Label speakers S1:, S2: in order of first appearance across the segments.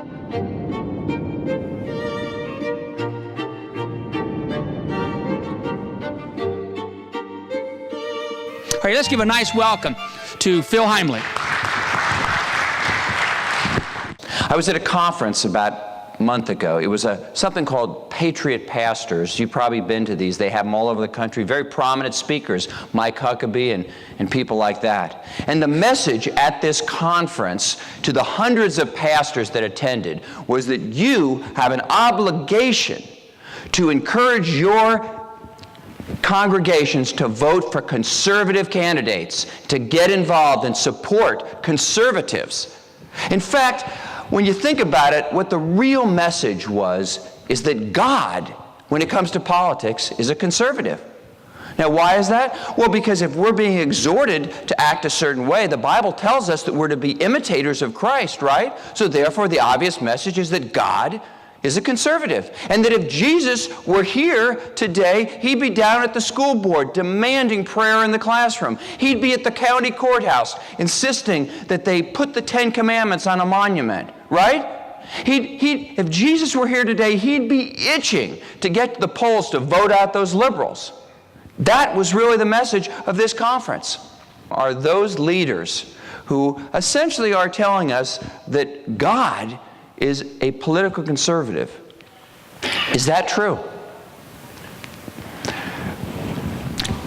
S1: All right, let's give a nice welcome to Phil Heimlich.
S2: I was at a conference about a month ago. It was something called Patriot Pastors. You've probably been to these. They have them all over the country. Very prominent speakers, Mike Huckabee and people like that. And the message at this conference to the hundreds of pastors that attended was that you have an obligation to encourage your congregations to vote for conservative candidates, to get involved and support conservatives. In fact, when you think about it, what the real message was is that God, when it comes to politics, is a conservative. Now, why is that? Well, because if we're being exhorted to act a certain way, the Bible tells us that we're to be imitators of Christ, right? So therefore, the obvious message is that God is a conservative. And that if Jesus were here today, he'd be down at the school board demanding prayer in the classroom. He'd be at the county courthouse insisting that they put the Ten Commandments on a monument, right? If Jesus were here today, he'd be itching to get the polls to vote out those liberals. That was really the message of this conference. Are those leaders who essentially are telling us that God is a political conservative. Is that true?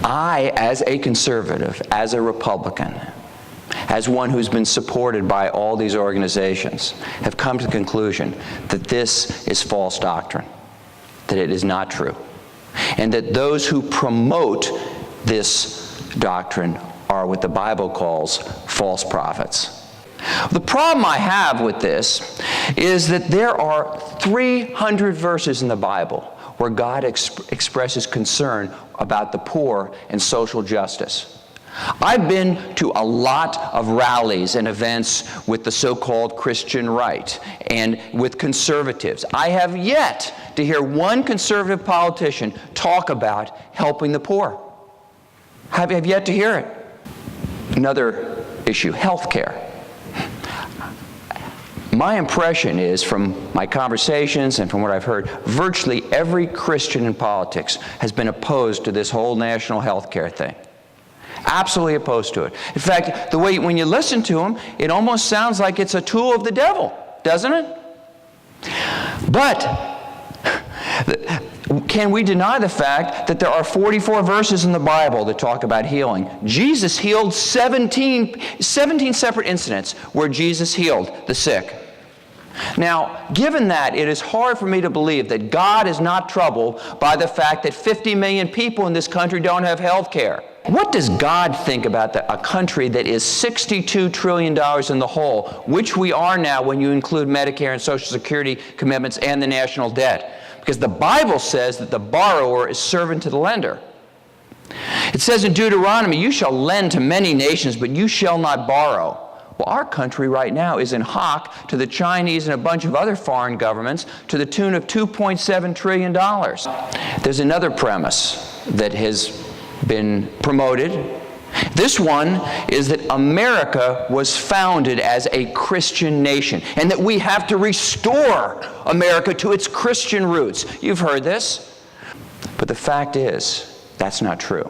S2: I, as a conservative, as a Republican, as one who's been supported by all these organizations, have come to the conclusion that this is false doctrine, that it is not true, and that those who promote this doctrine are what the Bible calls false prophets. The problem I have with this is that there are 300 verses in the Bible where God expresses concern about the poor and social justice. I've been to a lot of rallies and events with the so-called Christian right and with conservatives. I have yet to hear one conservative politician talk about helping the poor. I've yet to hear it. Another issue, health care. My impression is, from my conversations and from what I've heard, virtually every Christian in politics has been opposed to this whole national health care thing. Absolutely opposed to it. In fact, the way when you listen to them, it almost sounds like it's a tool of the devil, doesn't it? But can we deny the fact that there are 44 verses in the Bible that talk about healing? Jesus healed 17 separate incidents where Jesus healed the sick. Now, given that, it is hard for me to believe that God is not troubled by the fact that 50 million people in this country don't have health care. What does God think about a country that is $62 trillion in the hole, which we are now when you include Medicare and Social Security commitments and the national debt? Because the Bible says that the borrower is servant to the lender. It says in Deuteronomy, you shall lend to many nations, but you shall not borrow. Well, our country right now is in hock to the Chinese and a bunch of other foreign governments to the tune of $2.7 trillion. There's another premise that has been promoted. This one is that America was founded as a Christian nation and that we have to restore America to its Christian roots. You've heard this. But the fact is, that's not true.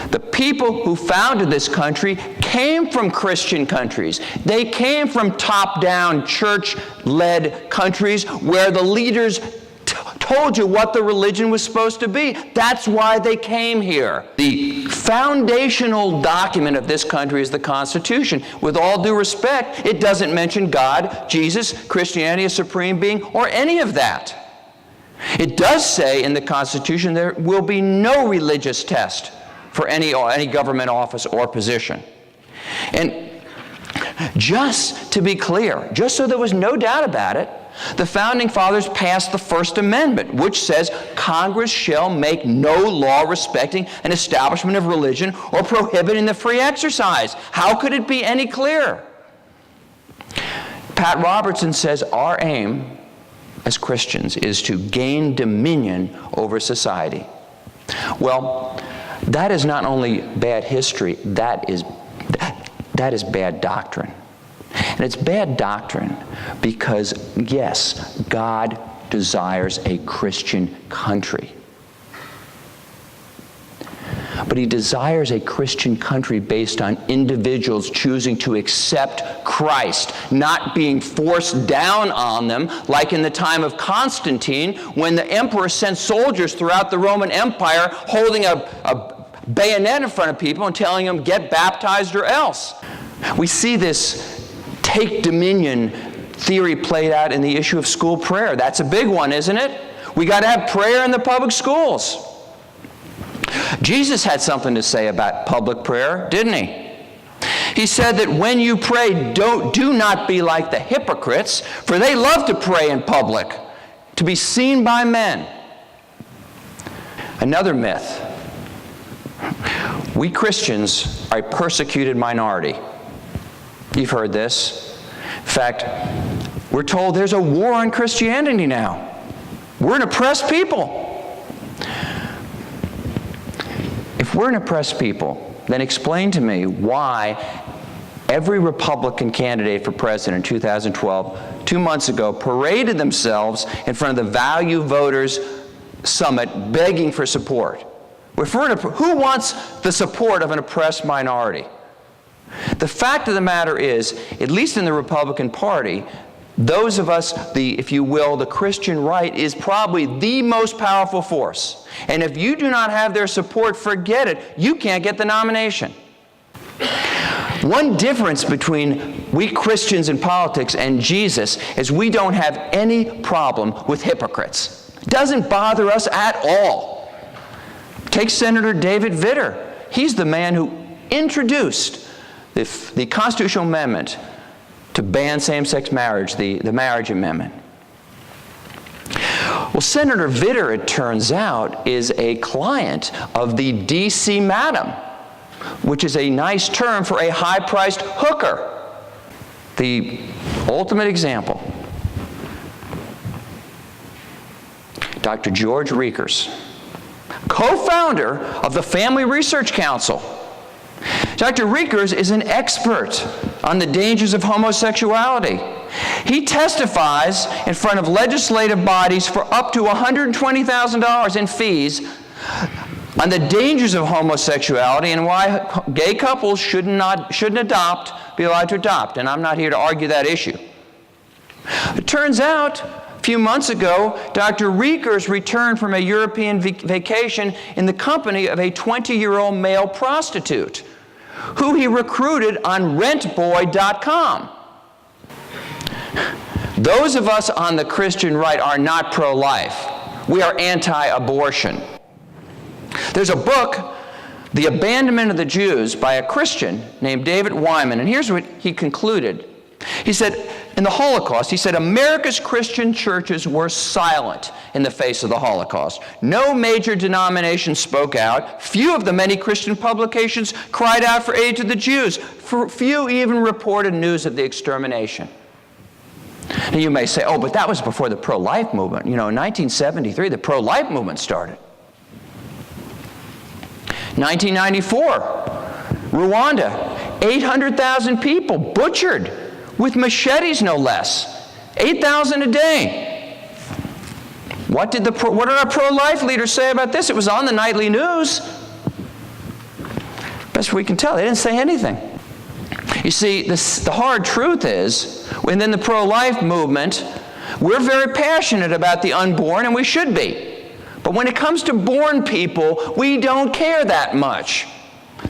S2: The people who founded this country came from Christian countries. They came from top-down, church-led countries where the leaders told you what the religion was supposed to be. That's why they came here. The foundational document of this country is the Constitution. With all due respect, it doesn't mention God, Jesus, Christianity, a supreme being, or any of that. It does say in the Constitution there will be no religious test for any government office or position. And just to be clear, just so there was no doubt about it, the Founding Fathers passed the First Amendment, which says Congress shall make no law respecting an establishment of religion or prohibiting the free exercise. How could it be any clearer? Pat Robertson says our aim as Christians is to gain dominion over society. Well, that is not only bad history, that is bad doctrine. And it's bad doctrine because, yes, God desires a Christian country. But he desires a Christian country based on individuals choosing to accept Christ, not being forced down on them, like in the time of Constantine, when the emperor sent soldiers throughout the Roman Empire holding a bayonet in front of people and telling them, get baptized or else. We see this take dominion theory played out in the issue of school prayer. That's a big one, isn't it? We got to have prayer in the public schools. Jesus had something to say about public prayer, didn't he? He said that when you pray, do not be like the hypocrites, for they love to pray in public, to be seen by men. Another myth. We Christians are a persecuted minority. You've heard this. In fact, we're told there's a war on Christianity now. We're an oppressed people. If we're an oppressed people, then explain to me why every Republican candidate for president in 2012, 2 months ago, paraded themselves in front of the Value Voters Summit begging for support. Who wants the support of an oppressed minority? The fact of the matter is, at least in the Republican Party, those of us, if you will, the Christian right is probably the most powerful force. And if you do not have their support, forget it. You can't get the nomination. One difference between we Christians in politics and Jesus is we don't have any problem with hypocrites. It doesn't bother us at all. Take Senator David Vitter. He's the man who introduced the constitutional amendment to ban same-sex marriage, the marriage amendment. Well, Senator Vitter, it turns out, is a client of the D.C. Madam, which is a nice term for a high-priced hooker. The ultimate example. Dr. George Riekers, co-founder of the Family Research Council. Dr. Riekers is an expert on the dangers of homosexuality. He testifies in front of legislative bodies for up to $120,000 in fees on the dangers of homosexuality and why gay couples shouldn't be allowed to adopt. And I'm not here to argue that issue. It turns out, a few months ago, Dr. Riekers returned from a European vacation in the company of a 20-year-old male prostitute who he recruited on rentboy.com. Those of us on the Christian right are not pro-life. We are anti-abortion. There's a book, The Abandonment of the Jews, by a Christian named David Wyman, and here's what he concluded. He said, in the Holocaust, he said, America's Christian churches were silent in the face of the Holocaust. No major denomination spoke out. Few of the many Christian publications cried out for aid to the Jews. Few even reported news of the extermination. Now you may say, oh, but that was before the pro-life movement. You know, in 1973, the pro-life movement started. 1994, Rwanda, 800,000 people butchered with machetes, no less. 8,000 a day. What did our pro-life leaders say about this? It was on the nightly news. Best we can tell, they didn't say anything. You see, the hard truth is, within the pro-life movement, we're very passionate about the unborn, and we should be. But when it comes to born people, we don't care that much.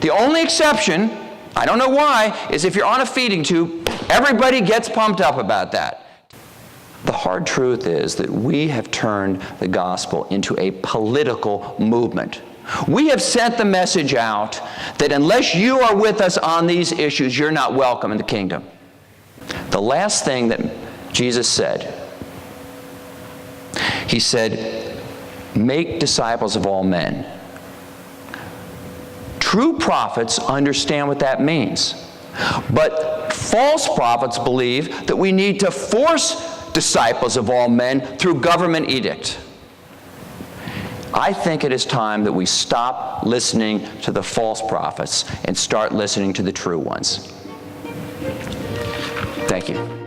S2: The only exception, I don't know why, is if you're on a feeding tube, everybody gets pumped up about that. The hard truth is that we have turned the gospel into a political movement. We have sent the message out that unless you are with us on these issues, you're not welcome in the kingdom. The last thing that Jesus said, he said, make disciples of all men. True prophets understand what that means. But false prophets believe that we need to force disciples of all men through government edict. I think it is time that we stop listening to the false prophets and start listening to the true ones. Thank you.